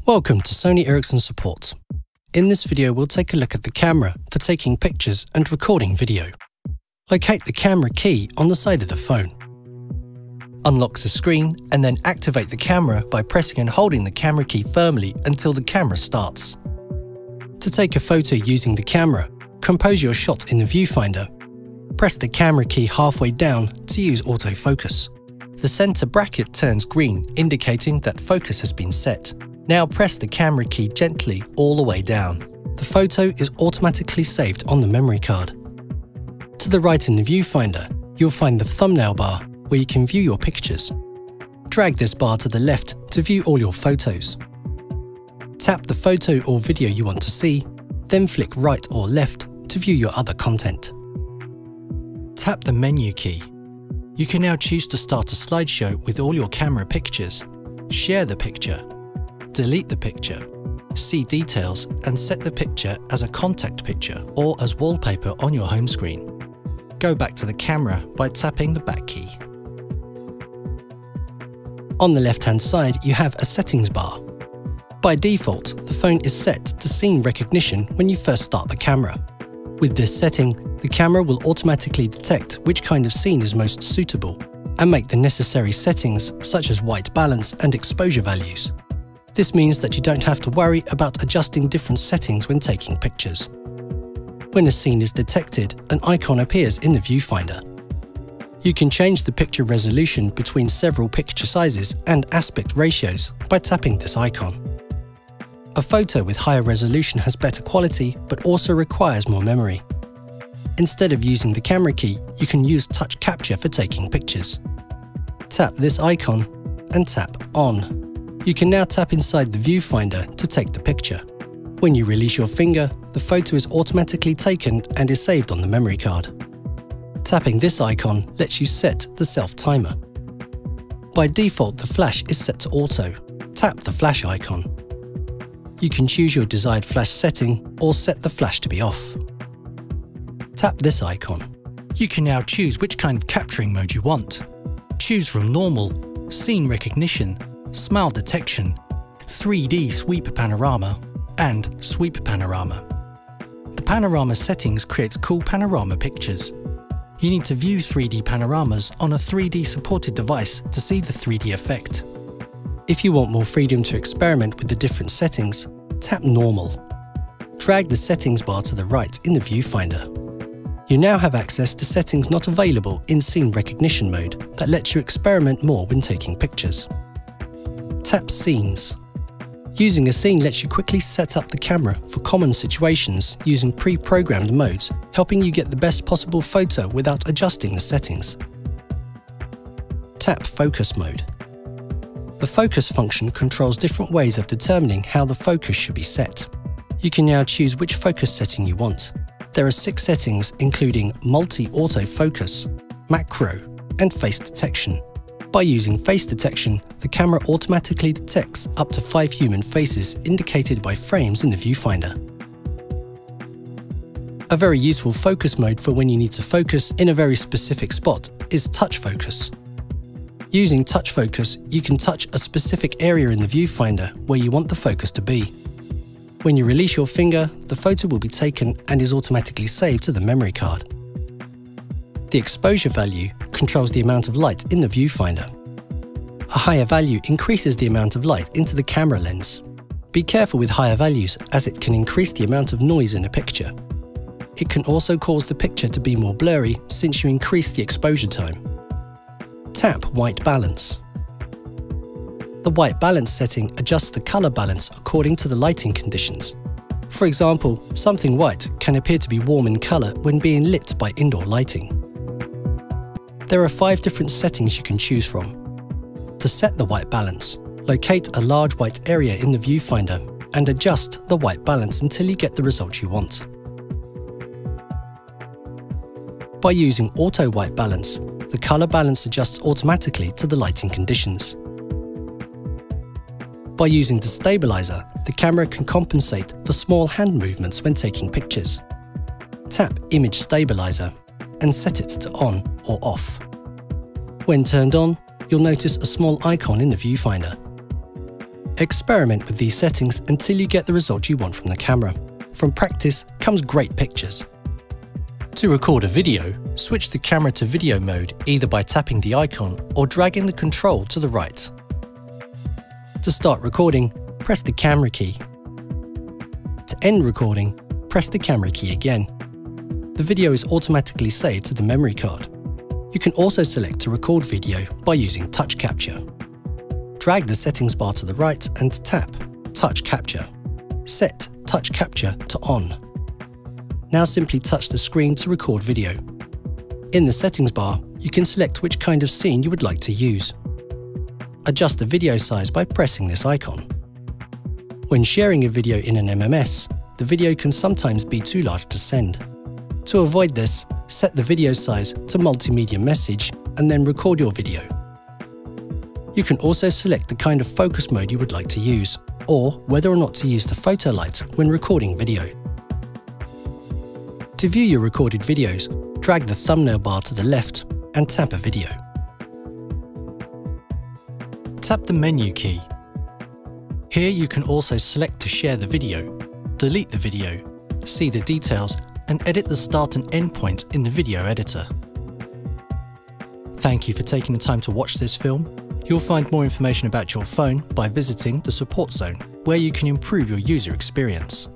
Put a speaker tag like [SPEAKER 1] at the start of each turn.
[SPEAKER 1] Welcome to Sony Ericsson Support. In this video we'll take a look at the camera for taking pictures and recording video. Locate the camera key on the side of the phone. Unlock the screen and then activate the camera by pressing and holding the camera key firmly until the camera starts. To take a photo using the camera, compose your shot in the viewfinder. Press the camera key halfway down to use autofocus. The center bracket turns green, indicating that focus has been set. Now press the camera key gently all the way down. The photo is automatically saved on the memory card. To the right in the viewfinder, you'll find the thumbnail bar where you can view your pictures. Drag this bar to the left to view all your photos. Tap the photo or video you want to see, then flick right or left to view your other content. Tap the menu key. You can now choose to start a slideshow with all your camera pictures, share the picture, delete the picture, see details and set the picture as a contact picture or as wallpaper on your home screen. Go back to the camera by tapping the back key. On the left-hand side, you have a settings bar. By default, the phone is set to scene recognition when you first start the camera. With this setting, the camera will automatically detect which kind of scene is most suitable and make the necessary settings such as white balance and exposure values. This means that you don't have to worry about adjusting different settings when taking pictures. When a scene is detected, an icon appears in the viewfinder. You can change the picture resolution between several picture sizes and aspect ratios by tapping this icon. A photo with higher resolution has better quality but also requires more memory. Instead of using the camera key, you can use touch capture for taking pictures. Tap this icon and tap On. You can now tap inside the viewfinder to take the picture. When you release your finger, the photo is automatically taken and is saved on the memory card. Tapping this icon lets you set the self-timer. By default, the flash is set to auto. Tap the flash icon. You can choose your desired flash setting or set the flash to be off. Tap this icon. You can now choose which kind of capturing mode you want. Choose from normal, scene recognition, smile detection, 3D sweep panorama, and sweep panorama. The panorama settings creates cool panorama pictures. You need to view 3D panoramas on a 3D supported device to see the 3D effect. If you want more freedom to experiment with the different settings, tap Normal. Drag the settings bar to the right in the viewfinder. You now have access to settings not available in scene recognition mode that lets you experiment more when taking pictures. Tap Scenes. Using a scene lets you quickly set up the camera for common situations using pre-programmed modes, helping you get the best possible photo without adjusting the settings. Tap Focus Mode. The focus function controls different ways of determining how the focus should be set. You can now choose which focus setting you want. There are 6 settings including multi-autofocus, macro, and face detection. By using face detection, the camera automatically detects up to 5 human faces indicated by frames in the viewfinder. A very useful focus mode for when you need to focus in a very specific spot is touch focus. Using touch focus, you can touch a specific area in the viewfinder where you want the focus to be. When you release your finger, the photo will be taken and is automatically saved to the memory card. The exposure value controls the amount of light in the viewfinder. A higher value increases the amount of light into the camera lens. Be careful with higher values as it can increase the amount of noise in a picture. It can also cause the picture to be more blurry since you increase the exposure time. Tap White Balance. The white balance setting adjusts the color balance according to the lighting conditions. For example, something white can appear to be warm in color when being lit by indoor lighting. There are 5 different settings you can choose from. To set the white balance, locate a large white area in the viewfinder and adjust the white balance until you get the result you want. By using auto white balance, the color balance adjusts automatically to the lighting conditions. By using the stabilizer, the camera can compensate for small hand movements when taking pictures. Tap Image Stabilizer and set it to on or off. When turned on, you'll notice a small icon in the viewfinder. Experiment with these settings until you get the result you want from the camera. From practice comes great pictures. To record a video, switch the camera to video mode either by tapping the icon or dragging the control to the right. To start recording, press the camera key. To end recording, press the camera key again. The video is automatically saved to the memory card. You can also select to record video by using touch capture. Drag the settings bar to the right and tap Touch Capture. Set Touch Capture to On. Now simply touch the screen to record video. In the settings bar, you can select which kind of scene you would like to use. Adjust the video size by pressing this icon. When sharing a video in an MMS, the video can sometimes be too large to send. To avoid this, set the video size to multimedia message and then record your video. You can also select the kind of focus mode you would like to use, or whether or not to use the photo light when recording video. To view your recorded videos, drag the thumbnail bar to the left and tap a video. Tap the menu key. Here you can also select to share the video, delete the video, see the details, and edit the start and end point in the video editor. Thank you for taking the time to watch this film. You'll find more information about your phone by visiting the support zone, where you can improve your user experience.